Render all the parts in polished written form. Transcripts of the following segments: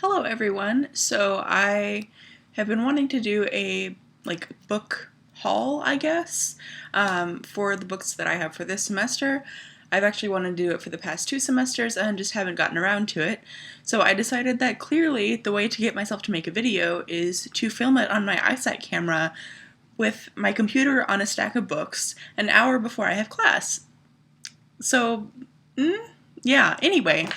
Hello everyone. So I have been wanting to do a book haul, I guess, for the books that I have for this semester. I've actually wanted to do it for the past 2 semesters and just haven't gotten around to it. So I decided that clearly the way to get myself to make a video is to film it on my iSight camera with my computer on a stack of books an hour before I have class. So, yeah, anyway,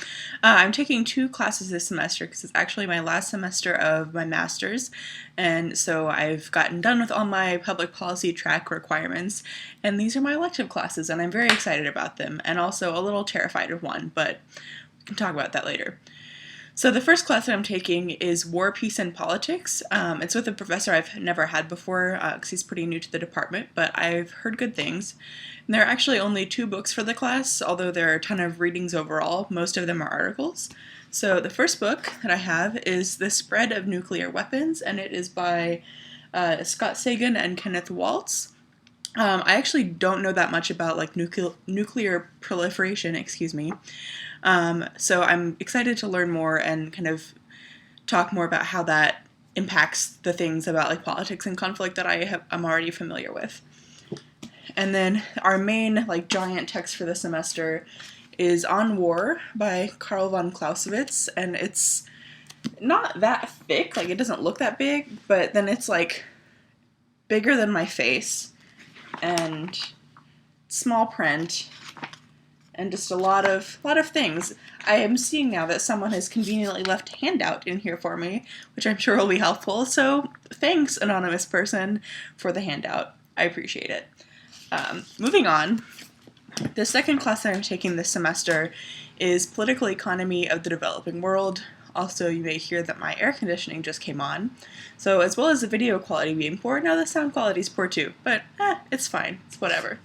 I'm taking 2 classes this semester because it's actually my last semester of my master's, and so I've gotten done with all my public policy track requirements, and these are my elective classes, and I'm very excited about them, and also a little terrified of one, but we can talk about that later. So the first class that I'm taking is War, Peace, and Politics. It's with a professor I've never had before because he's pretty new to the department, but I've heard good things. And there are actually only 2 books for the class, although there are a ton of readings overall. Most of them are articles. So the first book that I have is The Spread of Nuclear Weapons, and it is by Scott Sagan and Kenneth Waltz. I actually don't know that much about nuclear proliferation, excuse me. So I'm excited to learn more and kind of talk more about how that impacts the things about politics and conflict that I'm already familiar with. And then our main giant text for the semester is On War by Karl von Clausewitz, and it's not that thick, it doesn't look that big, but then it's bigger than my face and small print and just a lot of things. I am seeing now that someone has conveniently left a handout in here for me, which I'm sure will be helpful, so thanks, anonymous person, for the handout. I appreciate it. Moving on, the second class that I'm taking this semester is Political Economy of the Developing World. Also, you may hear that my air conditioning just came on. So as well as the video quality being poor, now the sound quality is poor too, but it's fine, it's whatever.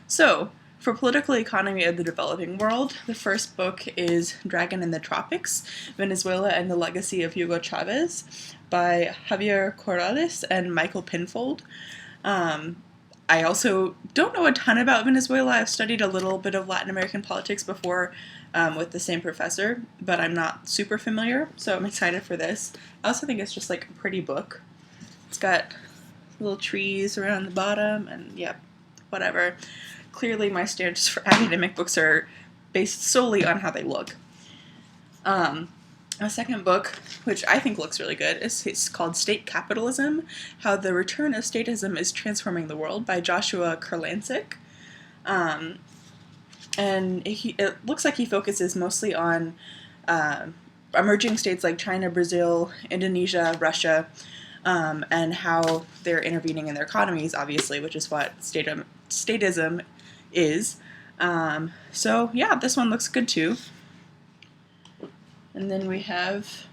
So, for Political Economy of the Developing World, the first book is Dragon in the Tropics, Venezuela and the Legacy of Hugo Chavez by Javier Corrales and Michael Penfold. I also don't know a ton about Venezuela. I've studied a little bit of Latin American politics before with the same professor, but I'm not super familiar, so I'm excited for this. I also think it's just a pretty book. It's got little trees around the bottom, and yep, whatever. Clearly my standards for academic books are based solely on how they look. A second book, which I think looks really good, it's called State Capitalism, How the Return of Statism is Transforming the World by Joshua Kurlantzick. And it looks like he focuses mostly on emerging states like China, Brazil, Indonesia, Russia, and how they're intervening in their economies, obviously, which is what statism is. So yeah, this one looks good too. And then we have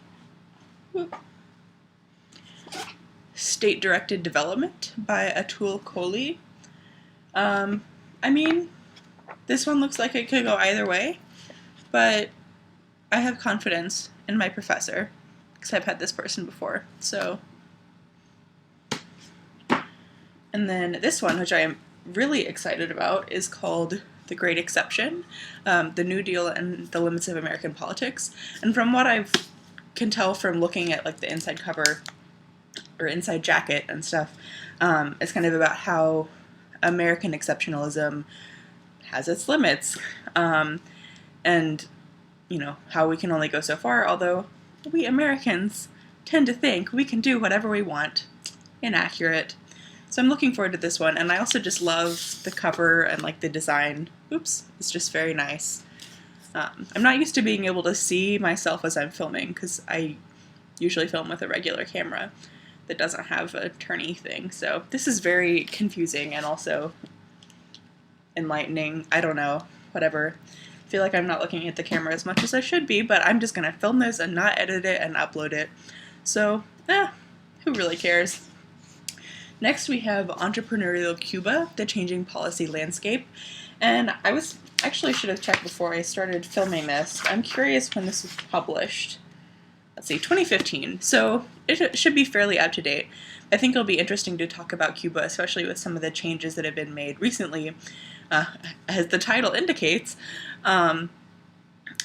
State-Directed Development by Atul Kohli. I mean, this one looks like it could go either way, but I have confidence in my professor, because I've had this person before, so. And then this one, which I am really excited about, is called The Great Exception, The New Deal and the Limits of American Politics. And from what I can tell from looking at the inside cover or inside jacket and stuff, it's kind of about how American exceptionalism has its limits, and how we can only go so far, although we Americans tend to think we can do whatever we want. Inaccurate. So I'm looking forward to this one, and I also just love the cover and the design. Oops, it's just very nice. I'm not used to being able to see myself as I'm filming, because I usually film with a regular camera that doesn't have a turny thing, so this is very confusing and also enlightening. I don't know, whatever. I feel like I'm not looking at the camera as much as I should be, but I'm just gonna film this and not edit it and upload it. So, who really cares? Next we have Entrepreneurial Cuba, The Changing Policy Landscape, and I actually should have checked before I started filming this. I'm curious when this was published. Let's see, 2015, so it should be fairly up to date. I think it'll be interesting to talk about Cuba, especially with some of the changes that have been made recently, as the title indicates.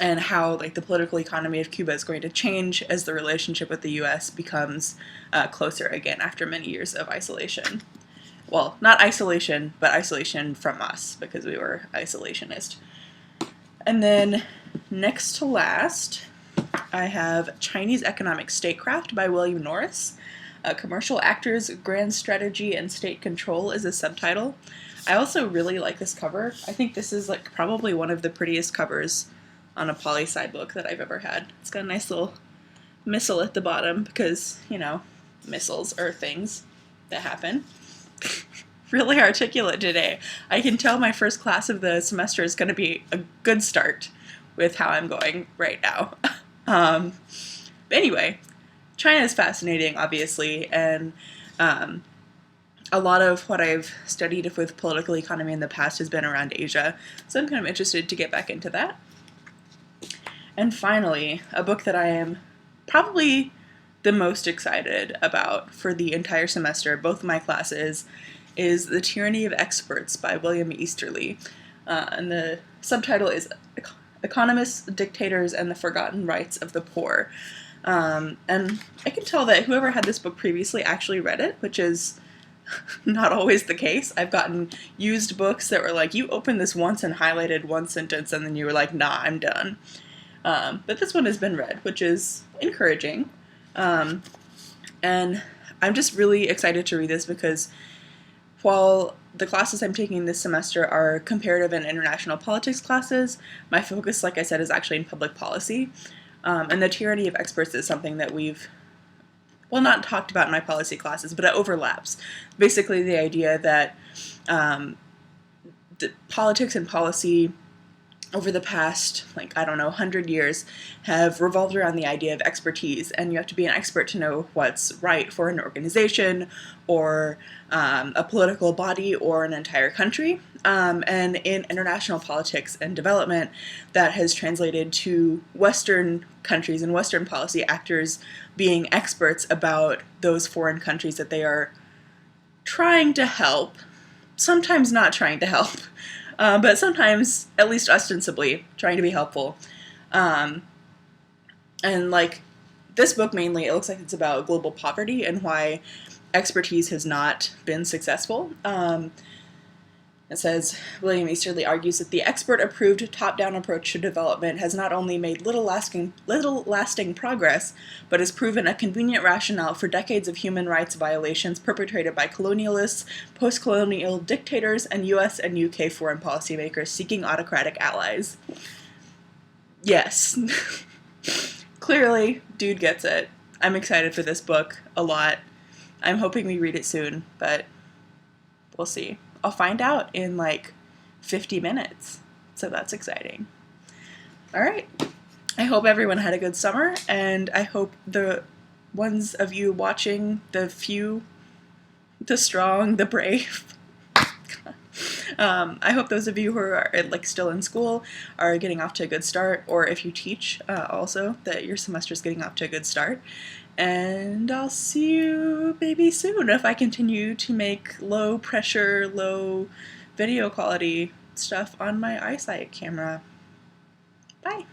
and how like the political economy of Cuba is going to change as the relationship with the U.S. becomes closer again after many years of isolation. Well, not isolation, but isolation from us, because we were isolationist. And then next to last, I have Chinese Economic Statecraft by William Norris. Commercial Actors, Grand Strategy, and State Control is a subtitle. I also really like this cover. I think this is like probably one of the prettiest covers on a poli-sci book that I've ever had. It's got a nice little missile at the bottom because, you know, missiles are things that happen. Really articulate today. I can tell my first class of the semester is going to be a good start with how I'm going right now. But anyway, China is fascinating, obviously, and a lot of what I've studied with political economy in the past has been around Asia, so I'm kind of interested to get back into that. And finally, a book that I am probably the most excited about for the entire semester, both my classes, is The Tyranny of Experts by William Easterly. And the subtitle is Economists, Dictators, and the Forgotten Rights of the Poor. And I can tell that whoever had this book previously actually read it, which is not always the case. I've gotten used books that were like, you opened this once and highlighted one sentence, and then you were like, nah, I'm done. But this one has been read, which is encouraging. And I'm just really excited to read this because while the classes I'm taking this semester are comparative and international politics classes, my focus, like I said, is actually in public policy. And the tyranny of experts is something that we've, well, not talked about in my policy classes, but it overlaps. Basically the idea that the politics and policy over the past, 100 years have revolved around the idea of expertise, and you have to be an expert to know what's right for an organization or a political body or an entire country. And in international politics and development, that has translated to Western countries and Western policy actors being experts about those foreign countries that they are trying to help, sometimes not trying to help. But sometimes, at least ostensibly, trying to be helpful. And like this book mainly, it looks like it's about global poverty and why expertise has not been successful. It says, William Easterly argues that the expert-approved top-down approach to development has not only made little lasting progress, but has proven a convenient rationale for decades of human rights violations perpetrated by colonialists, post-colonial dictators, and US and UK foreign policymakers seeking autocratic allies. Yes. Clearly, dude gets it. I'm excited for this book a lot. I'm hoping we read it soon, but we'll see. I'll find out in 50 minutes, so that's exciting. All right, I hope everyone had a good summer, and I hope the ones of you watching, the few, the strong, the brave, I hope those of you who are still in school are getting off to a good start, or if you teach also, that your semester's getting off to a good start. And I'll see you maybe soon if I continue to make low pressure, low video quality stuff on my eyesight camera. Bye!